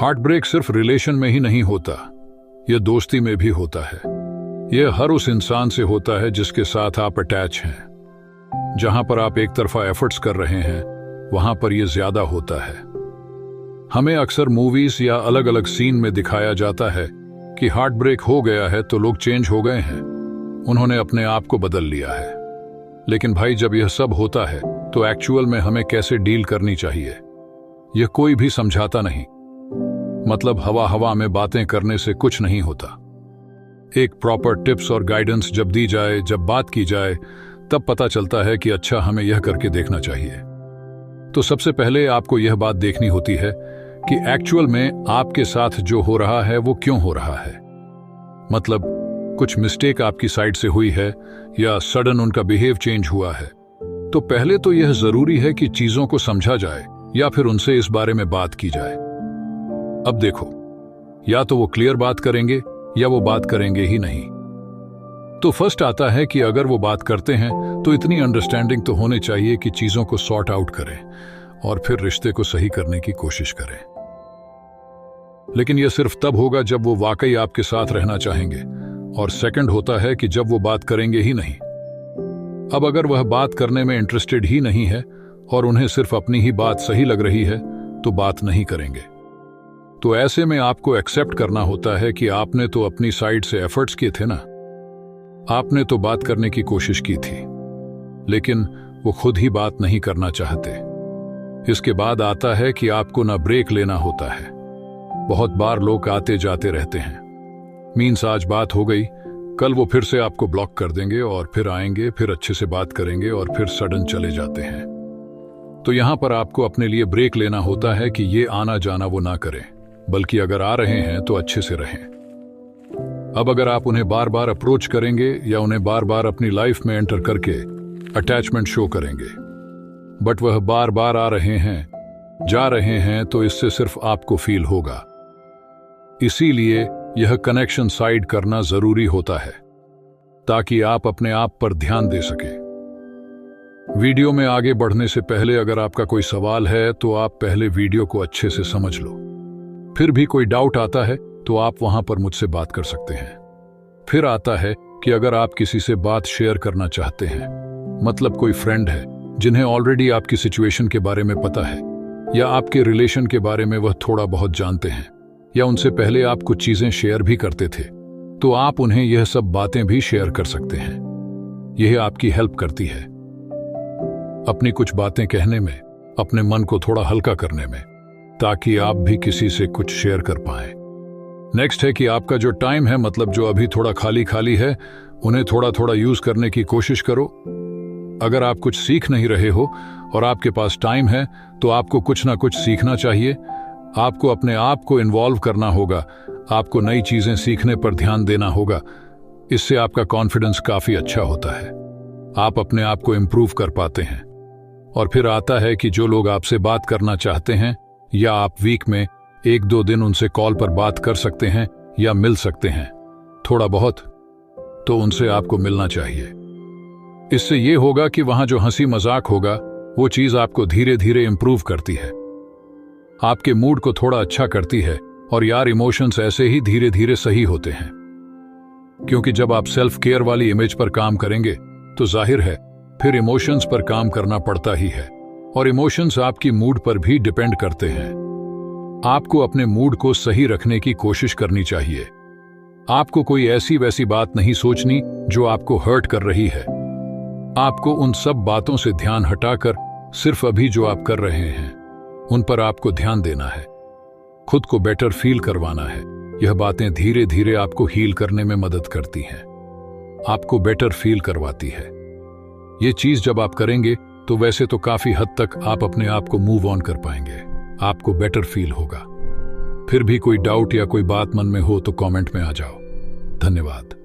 Heart break सिर्फ relation में ही नहीं होता, यह दोस्ती में भी होता है। यह हर उस इंसान से होता है जिसके साथ आप अटैच हैं। जहां पर आप एक तरफा एफर्ट्स कर रहे हैं वहां पर यह ज्यादा होता है। हमें अक्सर मूवीज या अलग अलग सीन में दिखाया जाता है कि हार्ट ब्रेक हो गया है तो लोग चेंज हो गए हैं, उन्होंने अपने आप को बदल लिया है। लेकिन भाई, जब यह सब होता है तो एक्चुअल में हमें कैसे डील करनी चाहिए, यह कोई भी समझाता नहीं। मतलब हवा हवा में बातें करने से कुछ नहीं होता। एक प्रॉपर टिप्स और गाइडेंस जब दी जाए, जब बात की जाए, तब पता चलता है कि अच्छा, हमें यह करके देखना चाहिए। तो सबसे पहले आपको यह बात देखनी होती है कि एक्चुअल में आपके साथ जो हो रहा है वो क्यों हो रहा है। मतलब कुछ मिस्टेक आपकी साइड से हुई है या सडन उनका बिहेव चेंज हुआ है। तो पहले तो यह जरूरी है कि चीजों को समझा जाए या फिर उनसे इस बारे में बात की जाए। अब देखो, या तो वो क्लियर बात करेंगे या वो बात करेंगे ही नहीं। तो फर्स्ट आता है कि अगर वो बात करते हैं तो इतनी अंडरस्टैंडिंग तो होनी चाहिए कि चीजों को सॉर्ट आउट करें और फिर रिश्ते को सही करने की कोशिश करें। लेकिन यह सिर्फ तब होगा जब वो वाकई आपके साथ रहना चाहेंगे। और सेकंड होता है कि जब वो बात करेंगे ही नहीं। अब अगर वह बात करने में इंटरेस्टेड ही नहीं है और उन्हें सिर्फ अपनी ही बात सही लग रही है तो बात नहीं करेंगे। तो ऐसे में आपको एक्सेप्ट करना होता है कि आपने तो अपनी साइड से एफर्ट्स किए थे ना, आपने तो बात करने की कोशिश की थी, लेकिन वो खुद ही बात नहीं करना चाहते। इसके बाद आता है कि आपको ना ब्रेक लेना होता है। बहुत बार लोग आते जाते रहते हैं। मीन्स आज बात हो गई, कल वो फिर से आपको ब्लॉक कर देंगे और फिर आएंगे, फिर अच्छे से बात करेंगे और फिर सडन चले जाते हैं। तो यहां पर आपको अपने लिए ब्रेक लेना होता है कि ये आना जाना वो ना करें, बल्कि अगर आ रहे हैं तो अच्छे से रहें। अब अगर आप उन्हें बार बार अप्रोच करेंगे या उन्हें बार बार अपनी लाइफ में एंटर करके अटैचमेंट शो करेंगे, बट वह बार बार आ रहे हैं, जा रहे हैं, तो इससे सिर्फ आपको फील होगा। इसीलिए यह कनेक्शन साइड करना जरूरी होता है ताकि आप अपने आप पर ध्यान दे सकें। वीडियो में आगे बढ़ने से पहले अगर आपका कोई सवाल है तो आप पहले वीडियो को अच्छे से समझ लो। फिर भी कोई डाउट आता है तो आप वहां पर मुझसे बात कर सकते हैं। फिर आता है कि अगर आप किसी से बात शेयर करना चाहते हैं, मतलब कोई फ्रेंड है जिन्हें ऑलरेडी आपकी सिचुएशन के बारे में पता है या आपके रिलेशन के बारे में वह थोड़ा बहुत जानते हैं या उनसे पहले आप कुछ चीजें शेयर भी करते थे, तो आप उन्हें यह सब बातें भी शेयर कर सकते हैं। यह आपकी हेल्प करती है अपनी कुछ बातें कहने में, अपने मन को थोड़ा हल्का करने में, ताकि आप भी किसी से कुछ शेयर कर पाएं। नेक्स्ट है कि आपका जो टाइम है, मतलब जो अभी थोड़ा खाली खाली है, उन्हें थोड़ा थोड़ा यूज करने की कोशिश करो। अगर आप कुछ सीख नहीं रहे हो और आपके पास टाइम है तो आपको कुछ ना कुछ सीखना चाहिए। आपको अपने आप को इन्वॉल्व करना होगा, आपको नई चीजें सीखने पर ध्यान देना होगा। इससे आपका कॉन्फिडेंस काफी अच्छा होता है, आप अपने आप को इम्प्रूव कर पाते हैं। और फिर आता है कि जो लोग आपसे बात करना चाहते हैं या आप वीक में 1-2 दिन उनसे कॉल पर बात कर सकते हैं या मिल सकते हैं थोड़ा बहुत, तो उनसे आपको मिलना चाहिए। इससे यह होगा कि वहां जो हंसी मजाक होगा वो चीज आपको धीरे धीरे इंप्रूव करती है, आपके मूड को थोड़ा अच्छा करती है। और यार, इमोशंस ऐसे ही धीरे धीरे सही होते हैं, क्योंकि जब आप सेल्फ केयर वाली इमेज पर काम करेंगे तो जाहिर है फिर इमोशंस पर काम करना पड़ता ही है। और इमोशंस आपकी मूड पर भी डिपेंड करते हैं। आपको अपने मूड को सही रखने की कोशिश करनी चाहिए। आपको कोई ऐसी वैसी बात नहीं सोचनी जो आपको हर्ट कर रही है। आपको उन सब बातों से ध्यान हटाकर सिर्फ अभी जो आप कर रहे हैं उन पर आपको ध्यान देना है। खुद को बेटर फील करवाना है। यह बातें धीरे धीरे आपको हील करने में मदद करती हैं, आपको बेटर फील करवाती है। ये चीज जब आप करेंगे तो वैसे तो काफी हद तक आप अपने आप को मूव ऑन कर पाएंगे, आपको बेटर फील होगा। फिर भी कोई डाउट या कोई बात मन में हो तो कमेंट में आ जाओ। धन्यवाद।